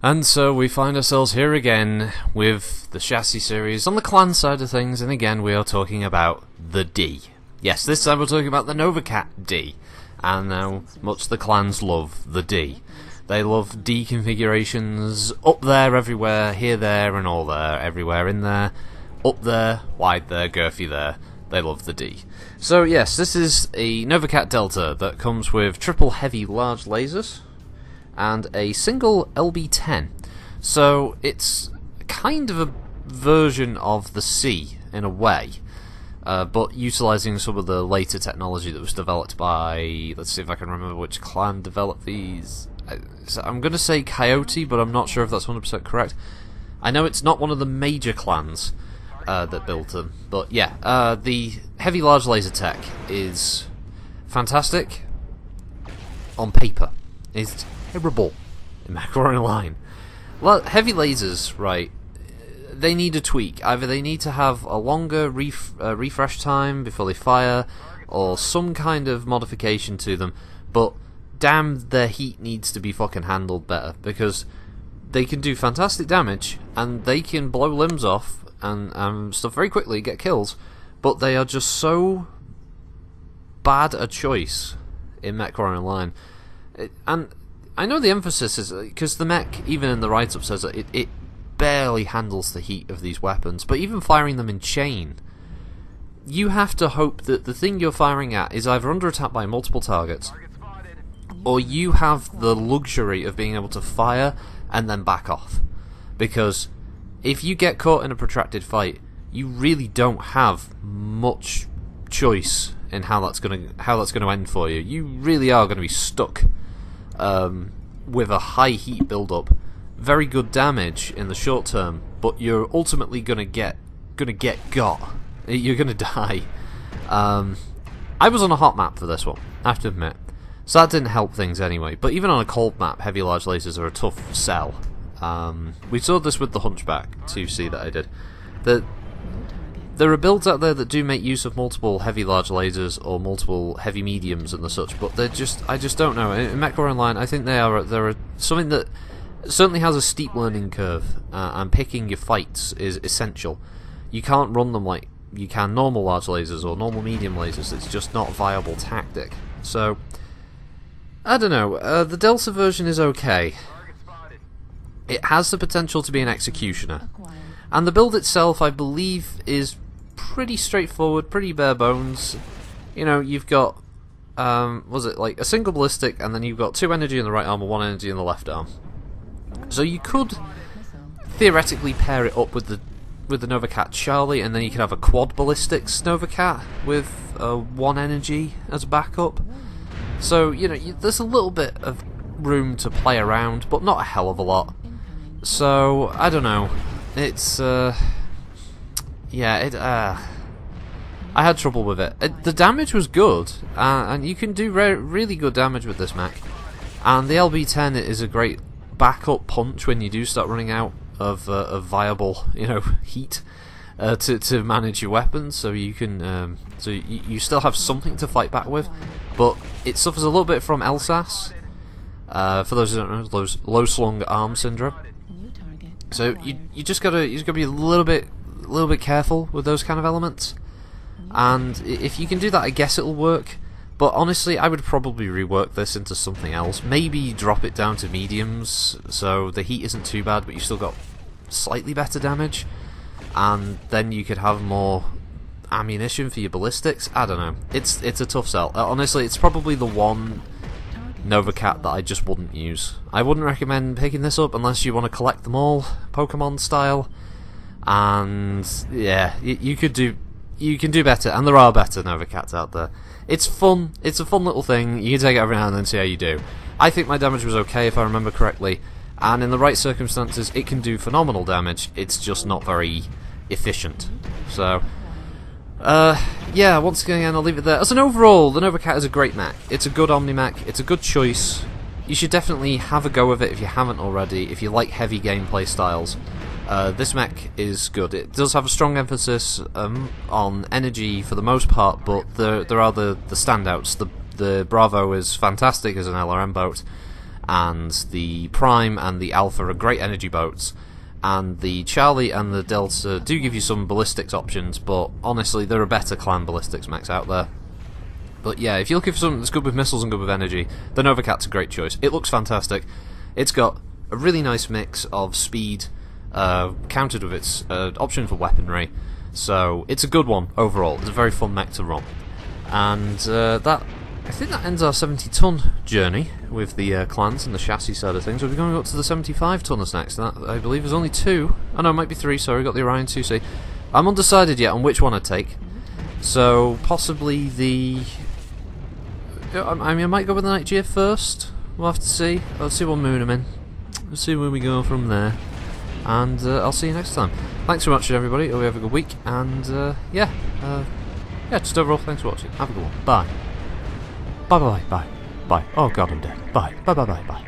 And so we find ourselves here again with the chassis series on the clan side of things, and again we are talking about the D. Yes, this time we're talking about the Novacat D, and how much the clans love the D. They love D configurations, up there, everywhere, here, there, and all there, everywhere in there, up there, wide there, girthy there. They love the D. So yes, this is a Novacat Delta that comes with triple heavy large lasers and a single LB-10. So it's kind of a version of the C in a way, but utilising some of the later technology that was developed by, let's see if I can remember which clan developed these. So I'm going to say Coyote, but I'm not sure if that's 100% correct. I know it's not one of the major clans that built them, but yeah, the heavy large laser tech is fantastic on paper. It's terrible in MechWarrior Online. Well, heavy lasers, right, they need a tweak. Either they need to have a longer refresh time before they fire, or some kind of modification to them, but damn, their heat needs to be fucking handled better, because they can do fantastic damage, and they can blow limbs off and stuff very quickly, get kills, but they are just so bad a choice in MechWarrior Online. And I know the emphasis is because the mech, even in the write-up, says that it barely handles the heat of these weapons, but even firing them in chain, you have to hope that the thing you're firing at is either under attack by multiple targets, or you have the luxury of being able to fire and then back off. Because if you get caught in a protracted fight, you really don't have much choice in how that's going to end for you. You really are going to be stuck with a high heat build-up, very good damage in the short term, but you're ultimately gonna get got. You're gonna die. I was on a hot map for this one, I have to admit, so that didn't help things anyway. But even on a cold map, heavy large lasers are a tough sell. We saw this with the Hunchback 2C that I did. There are builds out there that do make use of multiple heavy large lasers or multiple heavy mediums and the such, but I just don't know. In MechWarrior Online, I think they're something that certainly has a steep learning curve, and picking your fights is essential. You can't run them like you can normal large lasers or normal medium lasers. It's just not a viable tactic. So I don't know. The Delta version is okay. It has the potential to be an executioner, and the build itself, I believe, is pretty straightforward, pretty bare bones. You know, you've got was it like a single ballistic, and then you've got 2 energy in the right arm and 1 energy in the left arm. So you could theoretically pair it up with the Novacat Charlie, and then you could have a quad ballistics Novacat with 1 energy as backup. So you know, there's a little bit of room to play around, but not a hell of a lot. So I don't know. It's yeah, I had trouble with it. The damage was good, and you can do really good damage with this mech. And the LB-10 is a great backup punch when you do start running out of viable, you know, heat to manage your weapons. So you can, so you still have something to fight back with, but it suffers a little bit from LSAS. For those who don't know, low slung arm syndrome. So you just gotta be a little bit careful with those kind of elements, and if you can do that, I guess it'll work. But honestly, I would probably rework this into something else. Maybe drop it down to mediums, so the heat isn't too bad, but you still got slightly better damage, and then you could have more ammunition for your ballistics. I don't know. It's a tough sell. Honestly, it's probably the one Novacat that I just wouldn't use. I wouldn't recommend picking this up unless you want to collect them all, Pokemon style. And yeah, you can do better, and there are better Novacats out there. It's fun. It's a fun little thing. You can take it every now and then, see how you do. I think my damage was okay, if I remember correctly, and in the right circumstances, it can do phenomenal damage. It's just not very efficient. So yeah, once again, I'll leave it there. As an overall, the Novacat is a great mech. It's a good Omni mech. It's a good choice. You should definitely have a go with it if you haven't already, if you like heavy gameplay styles. This mech is good. It does have a strong emphasis on energy for the most part, but there are the standouts. The Bravo is fantastic as an LRM boat, and the Prime and the Alpha are great energy boats, and the Charlie and the Delta do give you some ballistics options, but honestly there are better clan ballistics mechs out there. But yeah, if you're looking for something that's good with missiles and good with energy, the Nova Cat's a great choice. It looks fantastic. It's got a really nice mix of speed countered with its option for weaponry, so it's a good one overall. It's a very fun mech to run. And I think that ends our 70-ton journey with the clans and the chassis side of things. We're going to go up to the 75-tonners next, and that, I believe, is only 2. Oh no, it might be 3, sorry, got the Orion 2C. I'm undecided yet on which one I'd take, so possibly the... I mean, I might go with the Night Gear first. We'll have to see. Let's see what moon I'm in. We'll see where we go from there. And I'll see you next time. Thanks for watching, everybody. Hope you have a good week. And yeah, just overall, thanks for watching. Have a good one. Bye. Bye bye bye. Bye. Oh god, I'm dead. Bye. Bye bye bye bye.